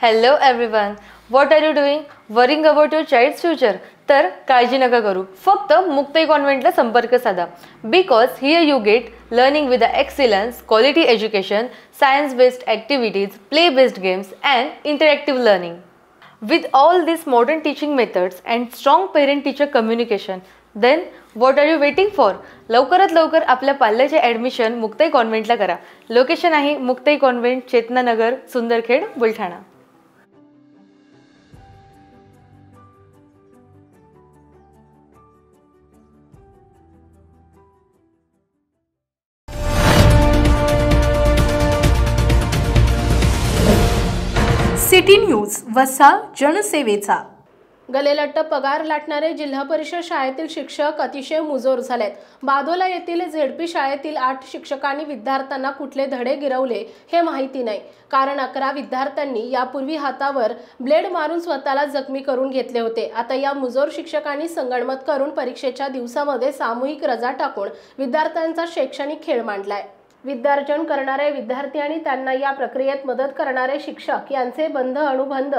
Hello everyone. What are you doing? Worrying about your child's future? तर काळजी नका करू. फक्त मुक्ताई कॉन्व्हेंटला संपर्क साधा. Because here you get learning with the excellence, quality education, science-based activities, play-based games and interactive learning. With all these modern teaching methods and strong parent-teacher communication, then what are you waiting for? लवकरात लवकर आपल्या पाल्याचे admission Muktai कॉन्व्हेंटला करा. Location आहे Muktai convent, Chetananagar, Sundarkhed, Buldhana. City news वसा जनसेवेचा. गलेलट्ट पगार लाटणारे जिल्हा परिषद शाळेतील शिक्षक अतिशय मुजोर झालेत. बादोला येथील झेडपी शाळेतील 8 शिक्षकांनी विद्यार्थ्यांना कुठले धडे गिरवले हे माहिती नाही. कारण 11 विद्यार्थ्यांनी यापूर्वी हातावर ब्लेड मारून स्वतःला जखमी करून घेतले होते. आता या मुजोर शिक्षकांनी संगणमत करून परीक्षेच्या दिवसामध्ये सामूहिक रजा टाकून विद्यार्थ्यांचा शैक्षणिक खेळ मांडलाय. विद्यार्जन करणारे विद्यार्थी आणि त्यांना या प्रक्रियेत मदत करणारे शिक्षक यांचे बंध अनुबंध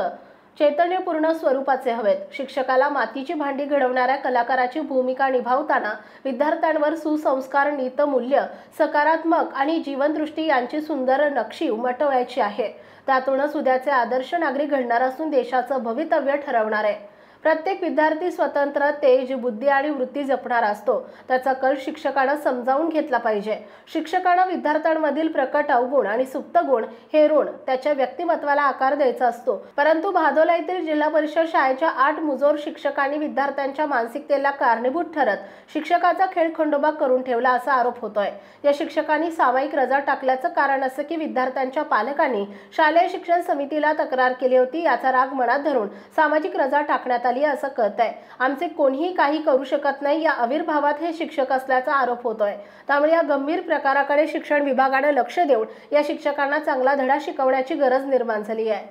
चैतन्यपूर्ण स्वरूपाचे हवेत. शिक्षकाला मातीची भांडी घडवणाऱ्या कलाकाराची भूमिका निभावताना विद्यार्थ्यांवर सुसंस्कार, नीतमूल्य, सकारात्मक आणि जीवनदृष्टी यांची सुंदर नक्षी उमटवायची आहे. त्यातूनच उद्याचे आदर्श नागरिक घडणार असून देशाचं भवितव्य ठरवणार आहे. प्रत्येक विद्यार्थी स्वतंत्र, तेज, बुद्धी आणि वृत्ती जपणारा असतो. त्याचा कल शिक्षकांना समजावून घेतला पाहिजे. शिक्षकांना विद्यार्थ्यांमधील प्रकट अवगुण आणि सुप्त गुण हेरून त्याच्या व्यक्तिमत्वाला आकार द्यायचा असतो. परंतु भादोला येथील जिल्हा परिषद शाळेच्या 8 मुजोर शिक्षकांनी विद्यार्थ्यांच्या मानसिकतेला कारणीभूत ठरत शिक्षकाचा खेळ खंडोबा करून ठेवला असा आरोप होतोय. या शिक्षकांनी सामायिक रजा टाकल्याचं कारण असं की विद्यार्थ्यांच्या पालकांनी शालेय शिक्षण समितीला तक्रार केली होती. याचा राग मनात धरून सामाजिक रजा टाकण्यात आली असं कळतंय. आमचे कोणीही काही करू शकत नाही या आविर्भावात हे शिक्षक असल्याचा आरोप होतोय. त्यामुळे या गंभीर प्रकाराकडे शिक्षण विभागाने लक्ष देऊन या शिक्षकांना चांगला धडा शिकवण्याची गरज निर्माण झाली आहे.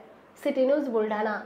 City news Buldhana.